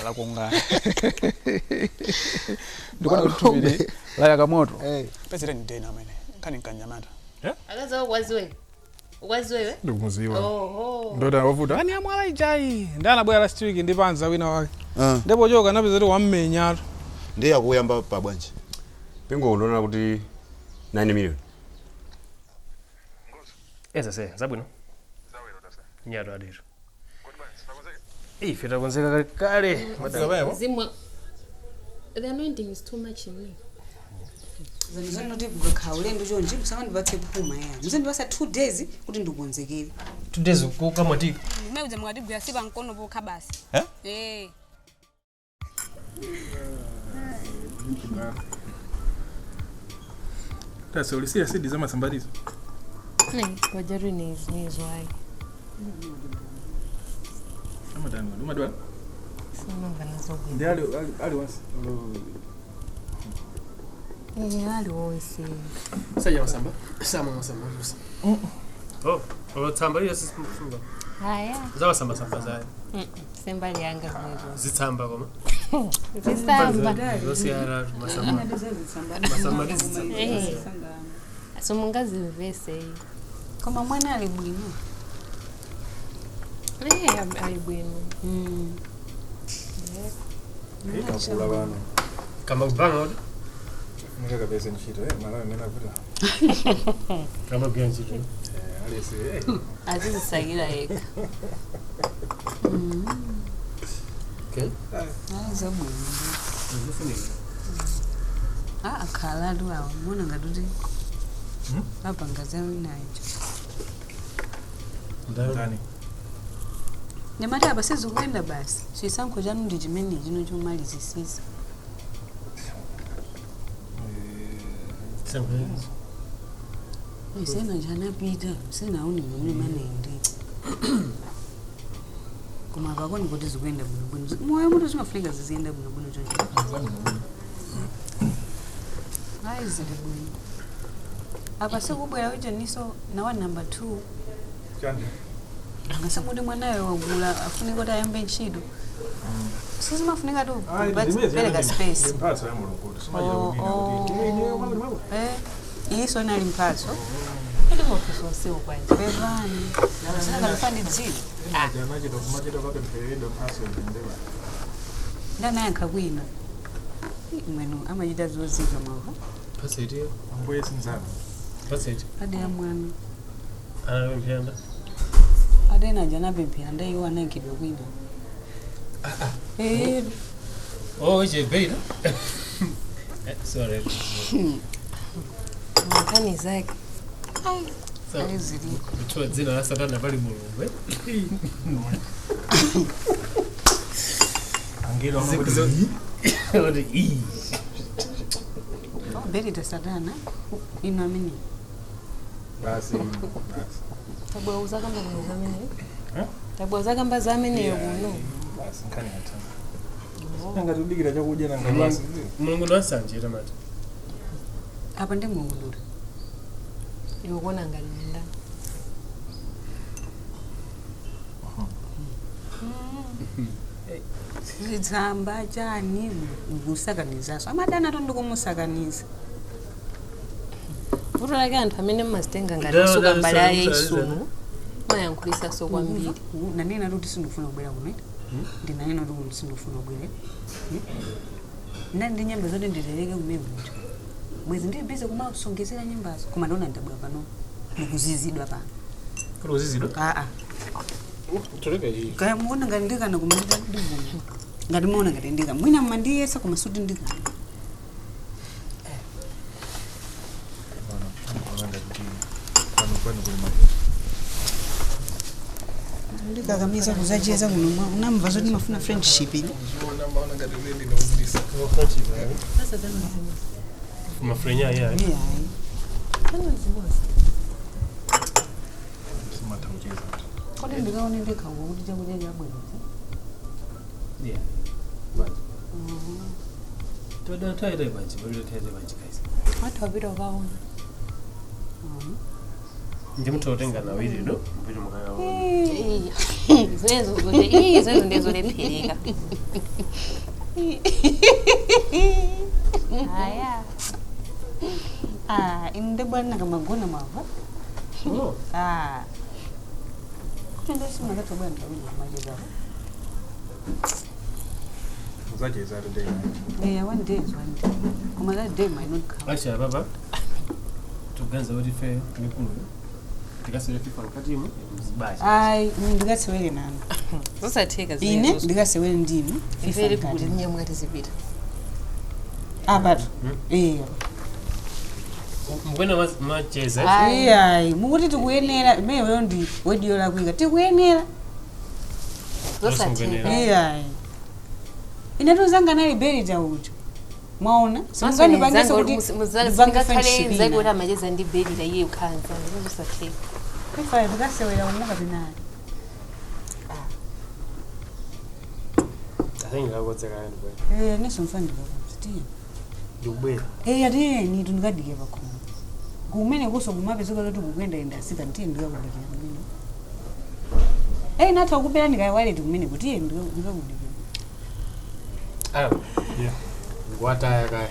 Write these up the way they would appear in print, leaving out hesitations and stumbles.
la kuungana ndikona kutubiri la yakamoto pesa ni tena amene kani nkanyamata akaza ukwaziwe ndikumuziwa ndoda wavuta ani amwala ijai ndana bwera last week ndipanza wina wake ndipo choka napeza kuti wammenyatu ndiye akuyamba pa bwanji pingo unaona kuti 9 million eza se zabwino nyato adero ife takonzeka kale zimwa the anointing is too much in me Zani not even khawule ndo nje kusanga ndibathe phuma ya. Mse ndibasa 2 days kuti ndikonzekele. 2 days ukukama tiko. Meuze mwadi bya siba nkono bokha basi. Tasa ulisiya sidi zama sambalizo. Kwa jaru ni why. Amadani umadwa. Sema nganazo. Ndi ali wasi. Ali wonse. Sasa wasamba. Sama wasamba. Tsamba iyo sifunga. Haya. Zawa samba zayo. Semba lianga mwezo. Zitsamba koma. Zitsamba. Zosiyara masamba. Masamba lizitsamba. Asomungazi vese. Koma mwana ali bwino. Ali bwino. Kapula bana. Kama banga Nika kabisa nchito mara nena vuta. Kama bia nchito. Alisi Azizi sagira eka. Okay. Aza bwino. Akhala ndo awo mbona ngatuti. Apa ngaza winayo. ndani. Nyamata abasizo kwenda basi. Sisanko janu ndi chimene chino chomalizisisa. Sena jana pita, sena uni mumwe manende. Kuma bakoni kuti zikwenda buno. Moyo mutu zimafika zizienda buno choncho. Hayi zilibuno. Apa sekubwera uja niso na wa number 2. Chande. Ngasamuti mwanayo wagula afune kuti ayambe ntchito. Sisi mafunika tu kupeleka space. Mphatso ya Mulungu. Simaje Iso nali mphatso. Ndi mofiso sio kwanje. Bevani. Sina kalifani dzili. Janaje dokumajito kwa mpelendo mphatso ndendewa. Ndana yankakwina. Mwenu amajida zozika mwaho. Paseti. Amboye sinzana. Paseti. Ade ya mwana. Anapemphera. Ade na jana pemphera ndaiwa nankidwa kwina. Oh, is it better? Sorry. Makani zake. Ai zili. Mtu dzina la Satana bali Mulungu. Angelo amabudi. Ode i. Beri ta Satana. Inamini. Basi. Tabwa uzaka mba zamene. Tabwa uzaka mba zamene yobuno. Basi nkani hata. Nanga tudigira chakudya nanga basi. Mulungu ndo Nsanje tamati. Apa ndi muulula. Yokona ngalinda. Zitsamba chani ngusakanizaso. Amadana to ndikumusakaniza. Vutula ke anthu amene mazitenga ngati suka mbali ya Yesu. Mayankhulisa so kwambiri. Nanena kuti sindofuna kubwera kuno. Ndinanena kuti sindofuna kubwera. Ndi nyimbo zote nditereke kumembuti. Mwezi ndi busy kumasongezera nyimbazo. Koma ndona ndabwera pano. Ndikuzizidwa pano. Kuzizidwa? Tuleke hii. Kaya muona ngati ndikana kumandita ndivuma. Ngati muona ngati ndika. Mwina mmandiyesa kumasuti ndika. Ndikakamiza kuzacheza kuno unamva zoti mafuna friendship ini. Mafrenya ya. Kodi ndikaone ndikhawo kuti chakudya chabwera. Yeah. Toda taida banchi, bali taida banchi kaisa. Watu wapita wakaona. Ndimtotenga na wili no. Mbili mukaya wao. Zezo ndezo lepeleka. Haya. Inde bwana kama gona mava. Kutenda simu ngato bwana majeza. Muzacheza today. One day. Kuma that day might not come. Acha baba. Tuganza wadi fair mikulu. Tikasere FIFA nkatimu mzibaji. Ndikasewele nani. Sasa theka Ine ndikasewele ndimi. Ifere kuti nyamwati zipita. But Mbona macheza? mukuti tikuyenera meyo ndi wedio la kuika tikuyenera. Sasa theka. Ine tuzanga nali berita ucho. Mwaona? Sangani bangese kuti muzanga kale nzego ora majeza ndi berita iye ukhanza. Sasa theka. Ifa ndikasewela umuka binani. Ahinga ngotseka yani bwe. Nisomfandi baba. Ndubwera. Ate ni tundikadike pakhomo. Kumene kuso kumapezuka kuti kugenda enda sika ndiye ndikakudikira kumene. Natha kupera ndikayawaleti kumene kuti iye ndikakudikira. Ngwataya kaya.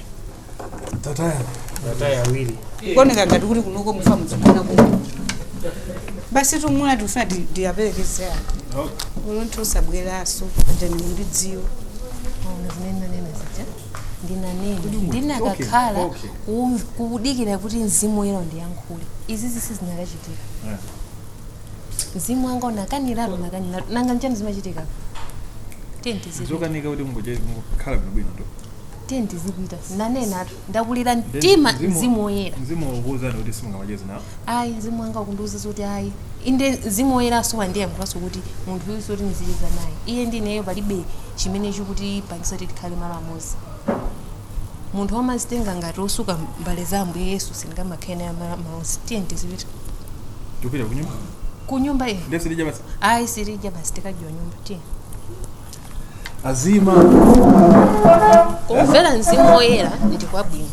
Tataya awiri. Koneka ngati kuti kunoko mufa muzikona ku. Basi tumuna tufuna ndiyaperekezera. Ulonto usabweraso ajani muri dziwo. Nena zija. Ndinakakhala kudikira kuti mzimu yero ndiyankhule. Izi sizinakachitika. Mzimu wanga nakaniraro nanga njani zimachitika. Tenti zipi. Zokanika kuti mungokhala bwino to. Tenti zipita. Nanena ndakulira mtima mzimu yera. Mzimu wobuzana kuti simungawajeza nawo. Mzimu wanga ukunduza kuti inde mzimu yera so ndiye mkwaso kuti munthu uyu soti niziliza naye. Iye ndineyo palibe chimene chikuti panisati tikhale malo amozi. Munthu wamazitenga ngati osuka mbale za Ambuye Yesu sindingamakhena maozi tenti zipita. Tupita kunyumba? Kunyumba ye. Ndesi lija basi. Sirija basi tikajiwa nyumba ti. Azima. Kumvera mzimu woyera ndi kwabwino.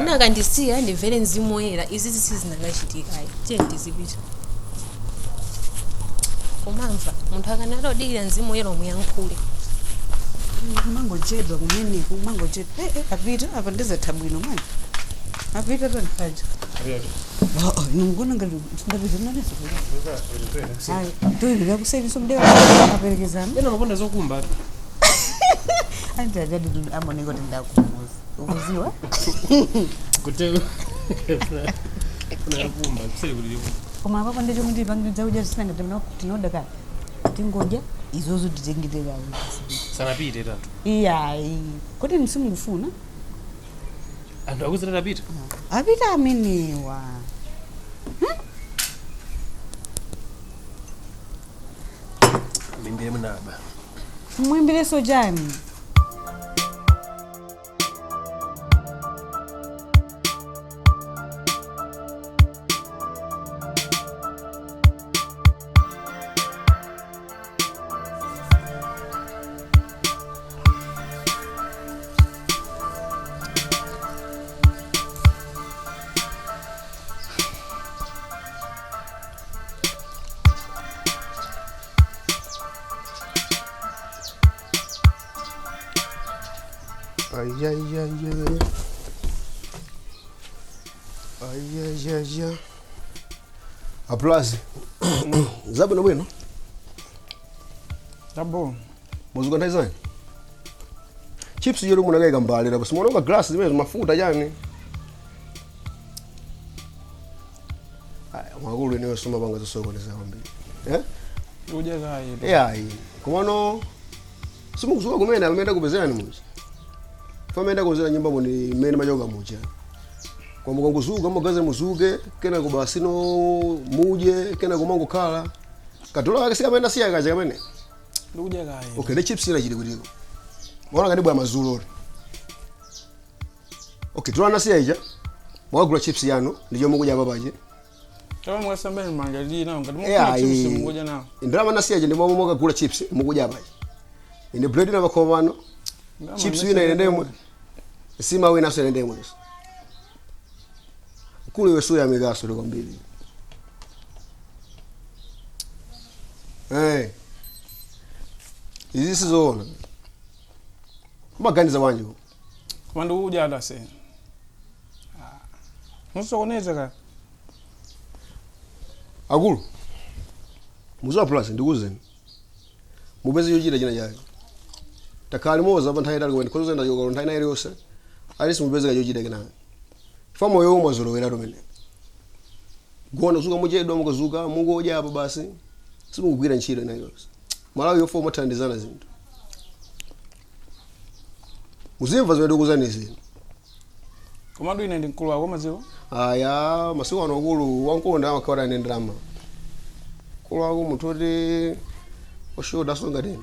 Ndakandisiya ndimvere mzimu woyera izi sizinangachitika tenti zipita. Kumamva munthu akanalo odikira mzimu woyera umuyankhule. Mangojedwa kumene kumangojedwa. Apita apa ndizatha bwino manje. Apita tondifaje. Ngona ngalo ndapita naneso. Ndoyira kusevisa mdewa aperekezana. Bena makonda zokumba. Andijadi amoneko ndakumuza. Ukuziwa? Kutego. Kuna kumba kuseli kuti. Koma papa ndicho kuti pangidza uja sinanga tinoda ka. Tingoja izozo titengiteka kuti. Sanapite tatu. Kuti msimufuna? Antu akuzira apita. Apita amenewa. Mimbe mnaba. Mwimbire sojani. Aplazi. Zabu no bueno. Tabo. Muzuka ndaizani. Chips yero munagaika mbalira basi muona glass zimene mafuta yani. Mwakulu niwe soma banga zosoko nezambi. Uje kai. Kumano simu kuzuka kumene amenda kupezera ni muzi. Famenda kuzera nyumba muni mene majoga mucha. Kwa mukanguzuka mugaze muzuke kena kubasino muje kena kumango kala. Katola akasi kamenda siya kaje kamene. Uje kai. Okay, the chips ina chili kutiko. Mwana kanibu ya mazulu. Okay, tulana siya ija. Mwagula chips yano ndiyo mukuja babaje. Kama mwasambeni mangali na ngati mukula chips mukuja nawo. Ndrama na siya ndi mwa mwa kula chips mukuja babaje. Ine bread na bakovano. Chips wina inendemwe. Sima wina so inendemwe. Kule wesu ya megaso ndo kwambili. Izi sizona. Maganiza wanje. Koma ndikuja ala se. Musokoneza ka. Akulu. Muzo plus ndikuzeni. Mubezi yochita china chake. Takali moza pa nthawi itali kwene kozo enda yoka nthawi nayi yonse. Ali simubezi yochita kenaka. Famo yo mwazolowera tomene. Gona zuka mujedwa mukazuka mungoja apa basi. Simukugwira ntchito nayi yonse. Malawi yofo mathandizana zinthu. Muzimva zimene ndikuzani zinthu. Koma ndo ine ndinkulu wako maziwa? Aya, masiku ano akulu wankonda amakhala ine ndalama. Kulu wako munthu oti oshoda songa tena.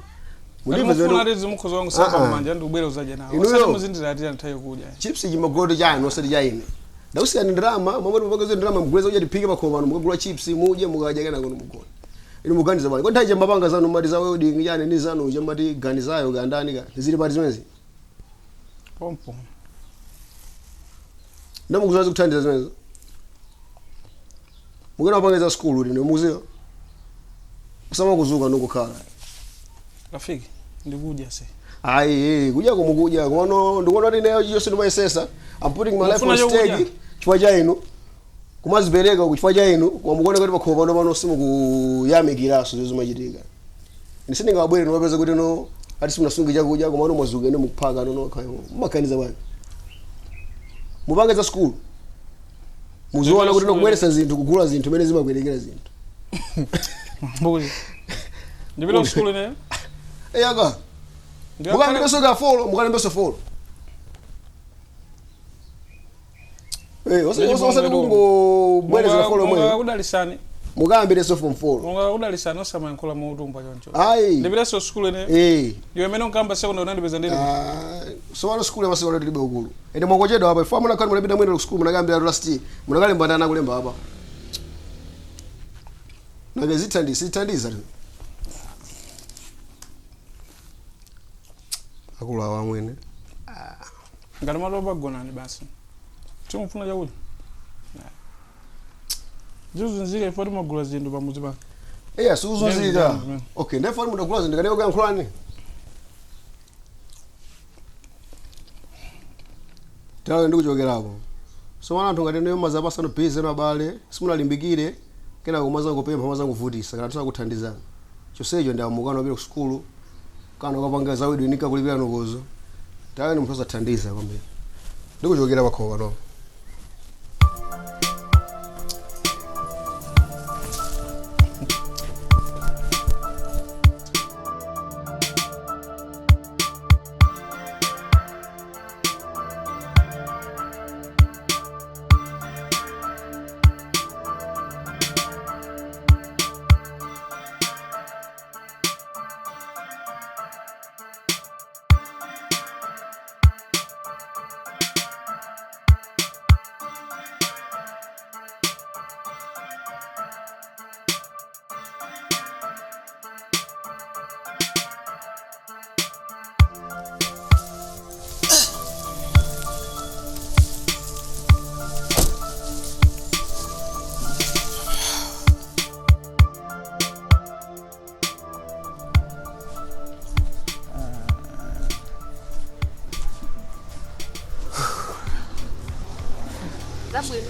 Mulivyo zimene ndizo mukhozo wangu sapa manja ndubwera uzaje nawo. Osati muzindira ati nthawi kudya. Chips chimagolo chanu osati chaine. Ndausiyana ndalama, mamwe mupakaze ndalama mugweza uja tipike pakhoma mukagula chips muje mukadya kana kono mugona. Ino muganiza bali. Kwa nthawi mapanga zanu mati za wedding yani ndi zanu uje mati ganizayo gandani ka. Zili pati zimezi. Pompo. Ndamukuzazi kuthandiza zimezi. Mukena wapangeza school uli muziwa. Usama kuzuka nokukhala. Rafiki, ndikuja se. Ayi, kuja kumukuja. Kono ndikuona ati nayo yose ndimayesesa. I'm putting my life on stake. Chifukwa cha inu. Kumazibereka kuchifukwa cha inu. Kwamukone kuti pakhoma ndo pano simukuyamikiraso zomwe zimachitika. Ndisindingabwere nopeza kuti no ati simunasunga chakudya koma mwazuka ine mukuphaka nono khayo. Mumakaniza bwana. Mupangeza school. Muziona kuti nokubweresa zinthu kugula zinthu mene zimakwerekera zinthu. Mbuzi. Ndipita school ine? Aka. Mukambeso ka follow, mukambeso follow. Wasa kungo bwereza follow mwe. Mungakudalisani. Mukambeso form follow. Mungakudalisani osama nkola muutumba choncho. Ayi. Ndipita school ine? Iwe mene nkamba secondary unandipeza ndini? So wala school ya secondary libe ukulu. Ende mwangochedwa hapa. Ifa muna kani munapita mwendo school munakambira last year. Munakalemba ndana kulemba hapa. Sithandiza. Akula wa mwene. Ngati maloba gonani basi. Chimufuna chakudya. Zuzunzika ifoti magula zinthu pamuzi pa. Suzunzika. Okay, ndefo mudagula zinthu kaneko kankhulani. Tawe ndikuchokerapo. So wana anthu ngati neyo mazapa sano busy na bale, simunalimbikire kena kumaza kupempha maza kuvutisa kana tusakuthandizana. Chosecho ndamukana opita ku school. Kana ukapanga zawidi nika kulipira nokozo. Tawe ni mtoza thandiza kwambiri. Ndikuchokera pakhowa no.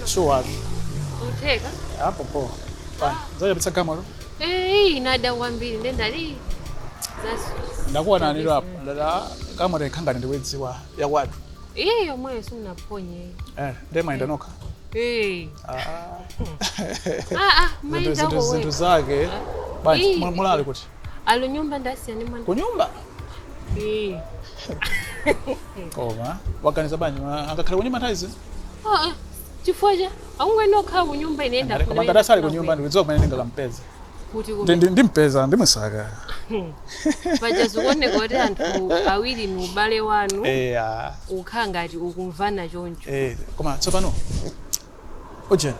Sure. Uteka? Hapo poa. Zaje pesa kama lo? Nada wambili ndenda li. Ndakuwa na nilo hapo. Ndada kama rekanga ndiwedziwa ya watu. Yomwe sinaponye. Ndema indanoka. Maita wewe. Zintu zake. Basi mulale kuti. Alo nyumba ndasiyani mwana. Ku nyumba? Koma, waganiza banyi angakhala ku nyumba ntaizi? Chifoja, aungweno kha ku nyumba inaenda kuno. Koma ngadasali ku nyumba ndiwedziwa kumene ndingampeza. Kuti ndimpeza ndimusaka. Paja zikuoneka kuti anthu awiri ni ubale wanu. Ukhala ngati ukumvana choncho. Koma tsopano. Oje.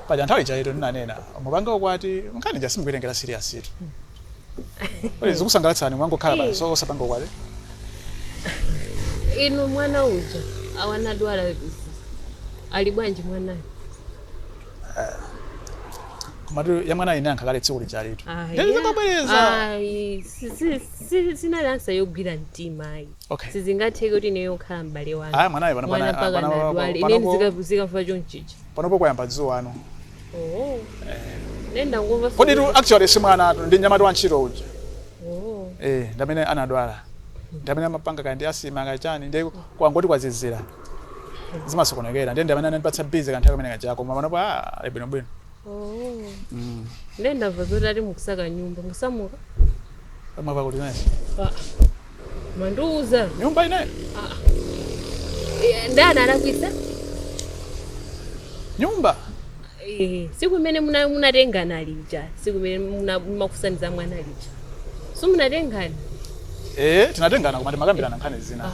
Paja nthawi chaito ndinanena. Mupanga kwati nkhani ja simkuitengera serious itu. Zikusangalatsa mwangokhala basi so sapanga kwati. Inu mwana uja awanadwala ali bwanji mwanayo? komatu yamwana ine ankakale tsiku lijalitu Ayi. ndizingabwereza Ayi, sinalansa yogwira mtima ayi. Okay. Sizingatheke kuti ineyo okhala m'bale wanu. aya mwanayo Mwana mpaka nadwale. Ine zikafa chonchicha. panopo kwayamba dzuwa ano Oh. Nenda ngumva. kodi tu actually si mwana atu ndi nyamata wa ntchito uja Oh. ndamene anadwala ndamene amapanga kandi asima kachani ndi kwangoti kwazizira zimasokonekera ndi ndamene anandipatsa busy kanthawi kamene kachako koma panopo bwinobwino. Oh. Nenda mva zoti ati mukusaka nyumba musamuka. mwapa kuti naye Manduza. nyumba ine Ndana anakwisa? nyumba Siku imene munatengana lija, siku imene mumakusaniza mwana lija. Simunatengana? tinatengana koma timakambirana nkhani zina.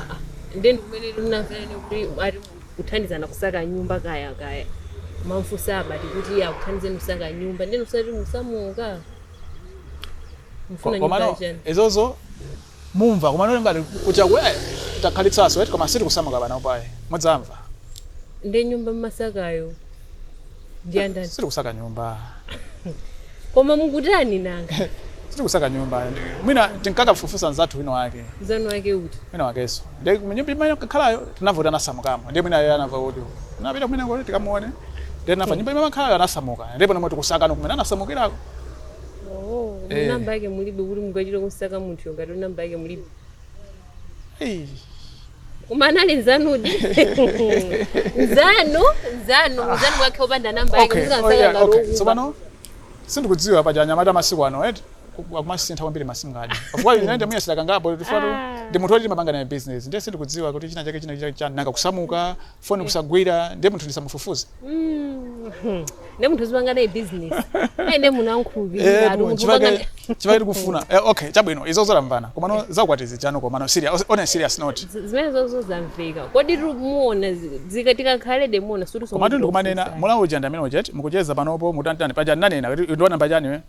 Ndi kumene munamvera kuti ati kuthandizana kusaka nyumba kaya. Mamfusa abati kuti akuthandizeni kusaka nyumba, ndi usati musamuka. Mfuna nyumba komano njani? ezozo mumva komano ngati kuchakwe takhalitsaso koma siti kusamuka bana upaye mwadzamva Ndi nyumba mmasakayo. Ndiandani. siti kusaka nyumba Koma mukutani nanga? siti kusaka nyumba mwina tinkakafufusa nzathu wina wake Zanu wake uti. wina wakenso ndi nyumba imene kakhalayo tinavota anasamukamo ndi mwina yeye anava kuti tinapita kumene kuti tikamuone ndi nafa nyumba imene kakhalayo anasamuka ndipo nomwe tikusakano kumene anasamukirako. Oh, namba yake mulibe kuti mukachita kusaka munthu ngati namba yake mulibe. Kumana ali nzanudi. Nzanu wakhe opanda namba yake mukansaka ngalo. Okay, so pano sindikudziwa pa nyamata masiku ano akumasintha kwambiri masimu ngadi of course ine ndimwe sitaka ngapo tifano ndi munthu oti mapanga na business ndiye sindikudziwa kuti china chake chana nanga kusamuka phone kusagwira ndiye munthu ndisamufufuze ne munthu zipanga na business ene munankhulubi chivakati kufuna okay chabwino izo zolamvana komano zakwatizi chano komano serious on a serious note zimene zozo zamveka kodi muona zikatika khale demuona suti so komatu ndikumanena mulawo janda amene ojeti mukucheza panopo mutantani paja nanena kuti ndo namba chani we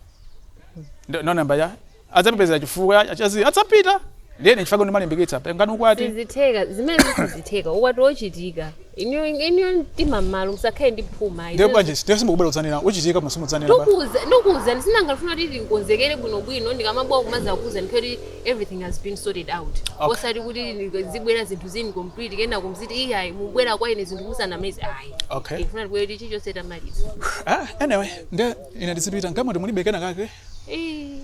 ndo namba ya adzapeza chifuwa achazi atsapita ndiye nchifaka ndimalimbikitsa ngani ukwati zitheka zimene zitheka ukwati ochitika inyo mtima malo musakhale ndi phuma ndiye banje simukubera utsanira uchitika musumudzanira pa nukuza sinangafuna kuti ndikonzekere bwinobwino ndikamabwa kumaza kuza ndikhoti everything has been sorted out osati kuti zibwera zinthu zini complete kena kumziti iyayi mubwera kwa ine zinthu musanamezi ayi okay ifuna kuti chichonse tamaliza anyway ndiye ine ndizipita ngamo ndimulibeke kena kake Ay,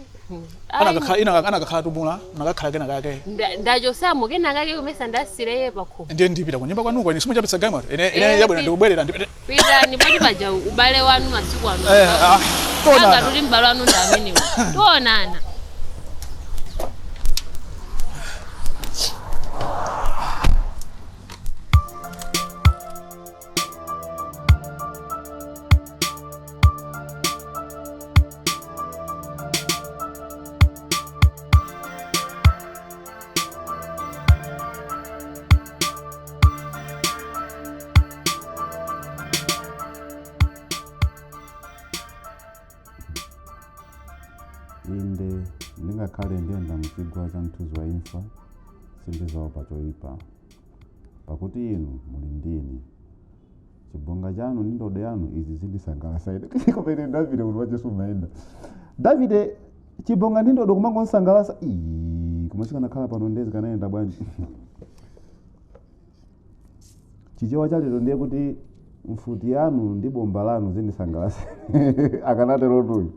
anakakhala tumula nakakhala kena kake ndachosamo kena kake kumesa ndasireye pakho ndiye ndipita kunyumba kwanuko ine simuchapitsa gamo ine yabwera ndikubwerera pita ndipati paja ubale wanu masiku ano tonana tuli mbalo wanu ndamenewo tonana inde ndingakhale ndiyenda mchigwa cha mthunzi wa imfa sindizaopa choyipa pakuti inu muli ndini chibonga chanu ndi ndodo yanu izi zindisangalatsa ine komene Davide kuti wajesu umayenda Davide chibonga ndi ndodo kumangonsangalatsa koma sikanakhala pano ndezi kanayenda bwanji chichewa cha lero ndiye kuti mfuti yanu ndi bomba lanu zindisangalatsa akanatero tuyu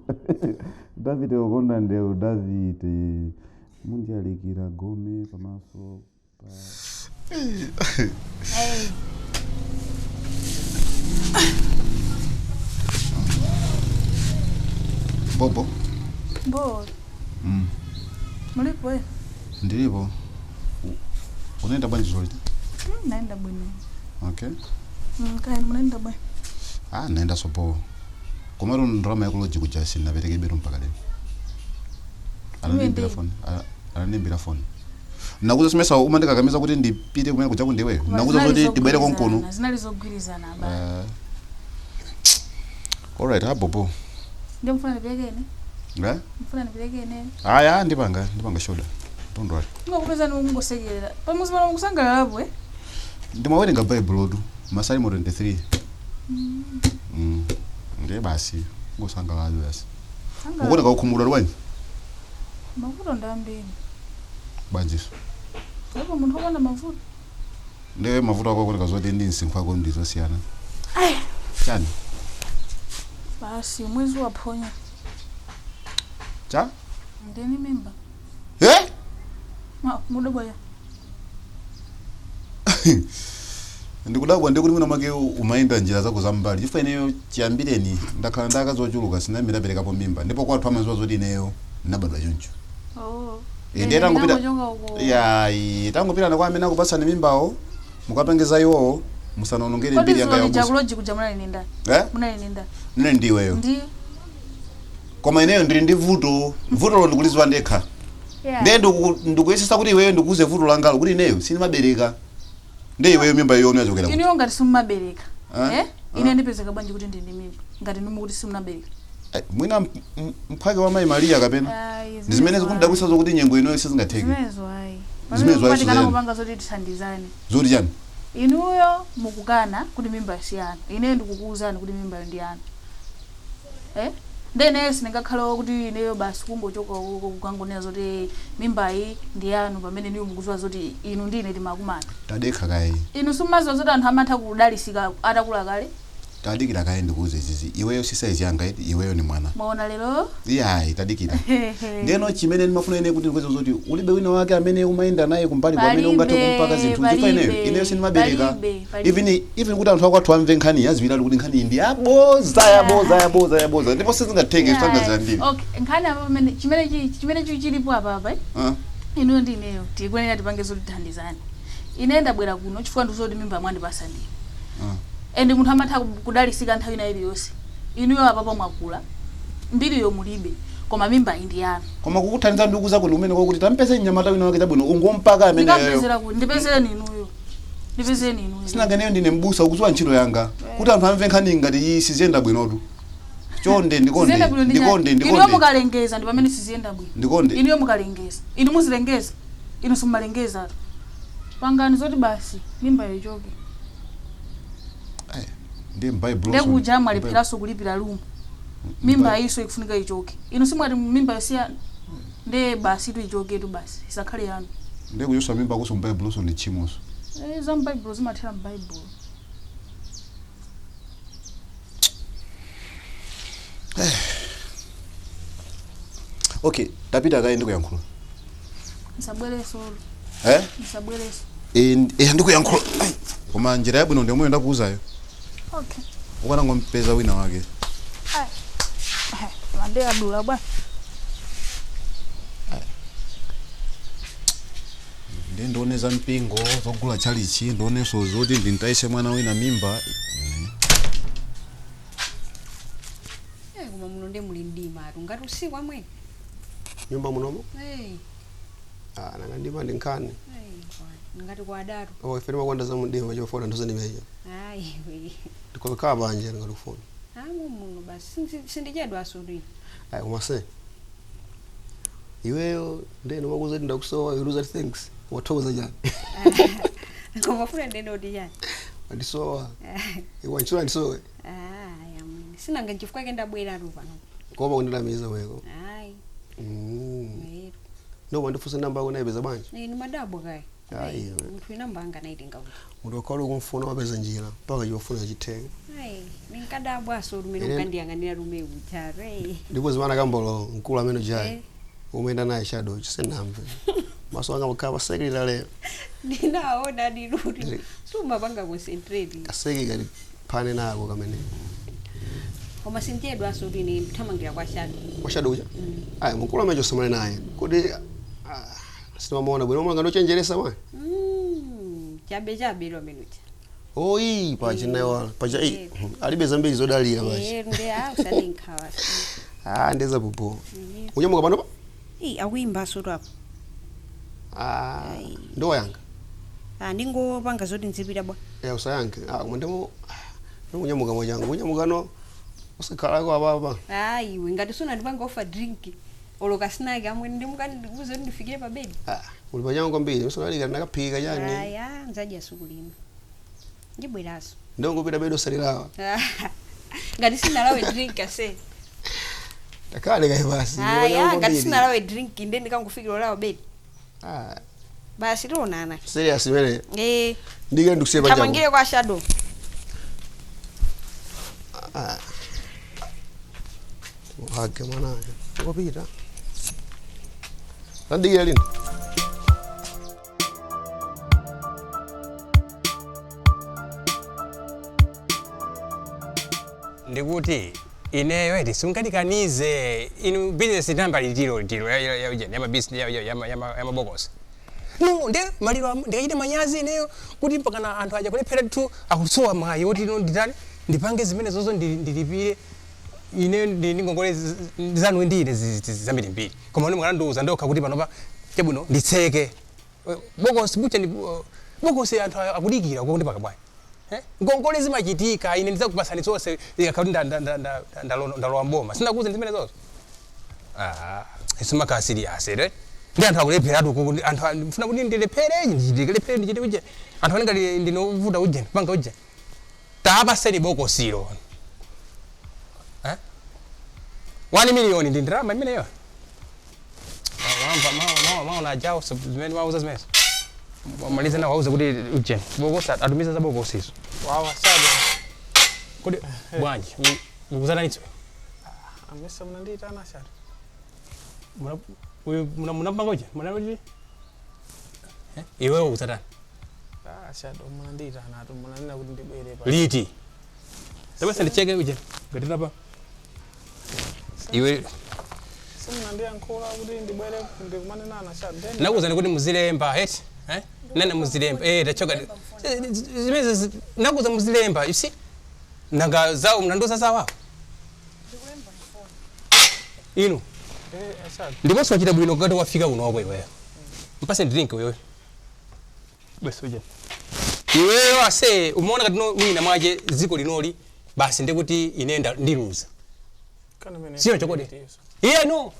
Davide ukonda ndeu Davide mundialikira gome pamaso pa Bobo Bo. Mulipo wewe? ndilipo unaenda bwanji zote Naenda bwana. okay Kaeni mnaenda bwana. naenda sopo komaro ndrama yakoloji kujasi nabereke bero mpaka leo ananimbira phone nakuza simesa umandika kameza kuti ndipite kumene kuja kundiwe nakuza kuti tibwere konkono zinalizogwirizana baba alright hapo ndio mfana nipelekene mfana nipelekene aya ndipanga shoda don't worry ngokupeza ngosekelera pamuzi bana ngusangalala hapo ndimawerenga bible odu Masalimo 23 ndiye basi ngosangalala basi ukona kaukhumula lwani mavuto ndambeni banjiso hapo muntu akona mavuto ndiye mavuto akho kuti kazoti ndi nsinkhu ako ndizosiyana chani basi mwezi waphonya cha ndeni mimba mudoboya ndikudabwa ndikuti mwina make umayenda njira zako zambali chifukwa ineyo chiyambireni ndakhala ndakazochuluka sinamira perekapo mimba ndipo kwathu amaziwa zoti ineyo nabadwa choncho ndiye tangopita nakwa amene akupasani mimbawo mukapengeza iwowo musanonongere mbiri yanga yabusa jakuloji kuja munalinda munalinda nene ndiweyo koma ineyo ndili ndi vuto lo ndikulizwa ndekha ndiye ndikuyesesa kuti iweyo ndikuuze vuto langalo kuti ineyo sinimabereka ndiye iweyo mimba iyo unachokera iniyo ngati simumabereka ine ndipezeka bwanji kuti ndindi mimba ngati ndimukuti simunabereka mwina mphaka wa Mayi Maria kapena ndizimene zikundabwisa zokuti nyengo ino sizingatheke zimenezo patikana kupanga zoti tithandizane zoti chani inuyo mukukana kuti mimba siyana ine ndikukuuzani kuti mimba ndi yana ndene sindingakhale kuti ineyo basi kungochoka kukangonena zoti mimbayi ndi yanu pamene niyo mukuziwa zoti inu ndine timakumana tadekha kaye inu simumaziwa zoti anthu amatha kudalisika atakula kale tadikira kaye ndikuuze zizi iweyo sisaizi yanga iti iweyo ni mwana mwaona lero iyayi tadikira ndeno chimene ndimafuna ine kuti ndikuweze zoti ulibe wina wake amene umayenda naye kumbali kwa amene ungathe kumpaka zinthu chifukwa ineyo sinimabereka even kuti anthu akwathu amve nkhani yazipitali kuti nkhani ndi yaboza ndipo sizingatheke sangazandini okay nkhani apa pamene chimene chilipo apa inuyo ndi ineyo tikwenera tipange zoti tithandizane ine ndabwera kuno chifukwa ndikuzoti mimba mwandipasa ndiyo ende munthu amatha kudalisika nthawi ina iliyonse inuyo apapo mwakula mbiriyo mulibe koma mimba indi yanu koma kukuthandiza ndikuza kuti umene kwakuti tampeze nyamata wina wake tabwino ungompaka amene ndipezereni inuyo sinanganeyo ndine mbusa ukuziwa ntchito yanga kuti anthu amve nkhani ngati iyi siziyenda bwinotu chonde ndikonde inuyo mukalengeza ndi pamene siziyenda bwino ndikonde inuyo mukalengeza inu muzilengeza inu simumalengeza pangani zoti basi mimba yochoke ndiye m'Bible ndekuja mwaliphiraso kulipira lumu mimba iso ikufunika ichoke inu simwati mimba yosiya nde basi tuichoke tu basi isakhale yanu ndekuyosa mimba kuso m'Bible so ndi chimoso za m'Bible zimathera m'Bible okay tapita kaye ndikuyankhula nisabwereso nisabwereso ndikuyankhula koma njira yabwino ndiye moyo ndakuuzayo okay ukana ngompeza wina wake mande adula bwana ndiye ndioneza mpingo zogula chalichi ndioneso zoti ndintaise mwana wina mimba koma muno ndi muli ndima ngati usiku amwe nyumba munomo nanga ndima ndi nkhani ngati kwa adatu ife timakonda za mdima chofuna ndoza ndimeja ndikokhala banje ngakufuna muno basi sindichedwa asuli umase iweyo ndene wakuza ndi ndakusowa you lose things wathokoza jani koma funa ndene oti jani ndisowa iwanchula ndisowe yamwe sinanga nchifukwa ke ndabwera tu pano koba kundilamiza weko ndo wandifusa namba yako naipeza banje ni madabo kaye muthu inamba anga naitenga kuti munthu wakhala ukumfuna wapeza njira mpaka chifuna chithenga ninkadabwa aso lumene ukandiyang'anira lume uchare ndipo zimana kambolo mkulu amene ujayi umenda naye shadow chisenamve maso anga mukhala pasekilira lero ndinaona ndiluti sumapanga concentrate kaseki kali phane nako kamene koma sintiyedwa aso lini thamangira kwa shadow uja mkulu amene chosemane naye kodi simamuona bwino mwana ndochenjeresa mwana chabe lo menucha oi paje nayo paje alibe zambiri zodalira paje nde usanenkhawa ndeza popo unyamuka pano akuimba so apo ndo yanga ndingopanga zoti nzipita bwa usayanke ndemo unyamuka mwanjangu unyamuka no usikhala kwa baba iwe ngati suna ndipanga offer drink oloka snack amwe ndimuka ndikuze ndifikire pa bed uli panyango kwambiri usalika ndakaphika yani nzaje asukulima ndibweraso ndongopita bedo salirawa ngati sinalawe drink ase takale kai basi aya ngati sinalawe drink inde ndikangofikira olawo bedi basi tionana serious wele ndike ndikuseba jamu tamangire kwa shadow hake mwana ukopita ndike lini ndikuti ineyo eti sungadikanize inu business namba litiro ya mabusiness ya mabokosi no nde maliro ndikaite manyazi ineyo kuti mpakana anthu aja kulephera tu akusowa mwayi oti ino nditani ndipange zimene zozo ndilipire ine ndingongole zanu ndine zambiri mbiri koma ine mwakandiuza ndokha kuti panopa chabwino nditseke bokosi bucha bokosi anthu akudikira uko ndi pakabwayi ngongole zimachitika ine ndizakupasani zonse ikakhala ndalowa mboma sinakuuza zimene zozo isimakhala serious ndi anthu akulepheratu anthu ndifuna kuti ndilephere ndichite uje anthu anenga ndinovuta uje panga uje tapaseni bokosilo 1 million ndi ndirama imeneyo maona ajao zimene wauza zimene wamaliza na wauza kuti uje bokosa atumiza za bokosizo wawa sada kodi bwanji mukuzana nitso amesa mnandita ana sada muna uje muna uje iwe ukuzana sada mnandita na atu mnanina kuti ndibwere pa liti tabasa ndicheke uje ngati napa iwe simnandia nkola kuti ndibwere ndikumane nana sada nakuzana kuti muzilemba eti nana muzilemba tachoka zimeze nakuza muzilemba you see nanga zao mnandoza sawa ino ndipo swachita bwino ngati wafika kuno wewe mpase drink wewe basi uje iweyo ase umeona kati mwina mwaje ziko linoli basi ndikuti inenda ndiluza sio chokode no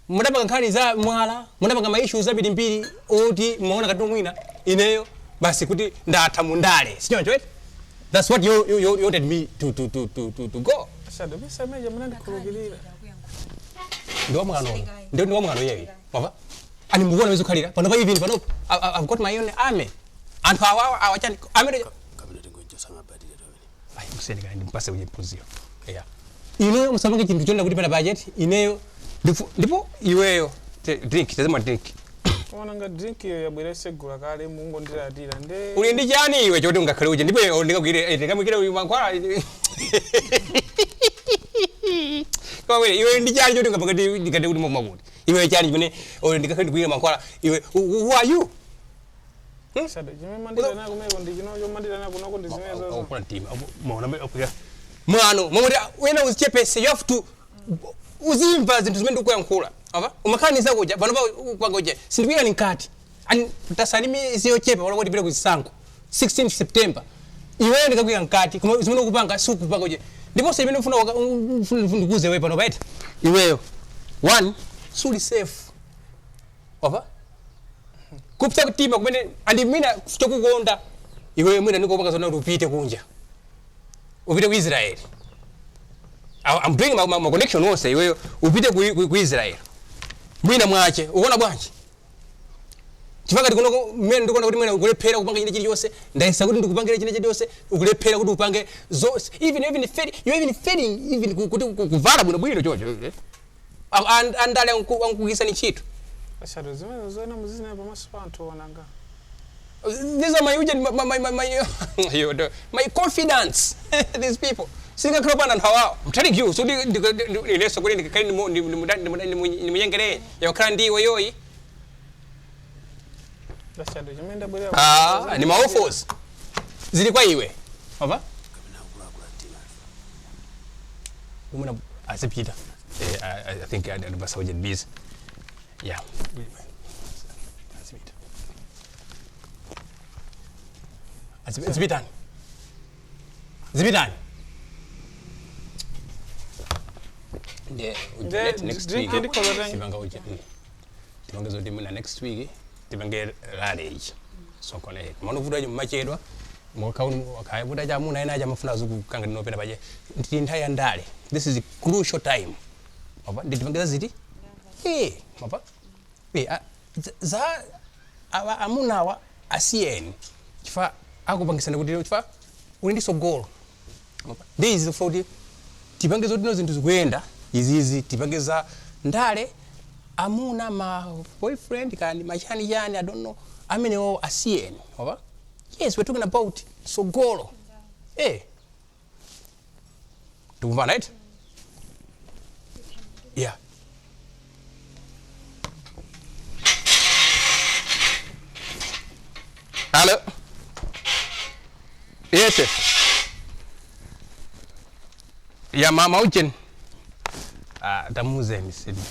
mudapanga nkhani za mwala mudapanga maishu za mbiri oti muona kati mwina ineyo basi kuti ndatha mundale sio chokode that's what you wanted me to go asado bisa meje mnandi kulugilira ndo mwano yewe baba ani mubona wezo khalira pano pa even pano I've got my own army anthu awachani amere kabila tengojo sanga badile to ai museni kandi mpase uje pozio ineyo musamange chintu chonda kuti pana budget ineyo ndipo iweyo drink tazama drink ona nga drink yo yabwera segura kale mungo ndiratira nde uli ndi chani iwe choti ungakhale uje ndipo ndikakwire ndikamwikire uyu mankhwala kawe iwe ndi chani choti ungapakati ndikati kuti makuti iwe chani chimene ndikakhale ndikuire mankhwala iwe who are you sada jime mandira na kumeko ndikino yo mandira na kunoko ndizimezo okula team maona okuya mwano momwe wena uzichepese you have to uzimva zinthu zimene ndikuyankhula ava umakhaniza kuja pano pa kwagoje sindikuya nkati ani tasalimi ziyochepa wala kuti pita kuzisango 16 September iwe ndikakuya nkati koma zimene ukupanga sikupanga uje ndipo sasa imene ufuna ndikuze wewe pano paita iweyo one suli safe ava kupita kutima kumene andi mina kutokukonda iwe mwina ndikopanga zona upite kunja upite ku Israel I'm doing my connection wose iwe upite ku Israel mwina mwache uona bwanji chifaka ndikuno mene ndikuona kuti mwina ukulephera kupanga chine chili yose ndaisa kuti ndikupangira chine chili yose ukulephera kuti upange zose even fitting even kuti kuvala bwino chocho andale ankukisa ni chito asado zimezo zona muzina pa maspanto wananga these are my confidence these people singa kropana nthawa I'm telling you so ndileso kuti ndikakali ni munyengere yakhala ndiwe yoyi asado jimenda bwera ni maofos zili kwa iwe baba umuna asipita I think I was so busy yeah Zibitan. Next week. Tibangezo dimuna next week. Tibange rally. So kone. Mano vuda machedwa. Mwakaunu wakaya vuda jamu na ina jamu funa zuku kanga dinopenda baje. Ntintaya ndale. This is a crucial time. Oba nditipangeza ziti? Oba. Za amunawa asiyeni. Chifa akupangisa kuti chifa uli ndi sogolo. Ndizi foti tipangeza kuti zinthu zikuyenda izizi tipangeza ndale amuna ma boyfriend kani machani yani I don't know amenewo asiyeni oba. Yes, we're talking about sogolo. Tukumva right? Yeah. Hello. Yes. Ya mama uchen. Tamuze misidi.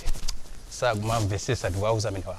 Sa kumamvesesa tuwauza mimi wa.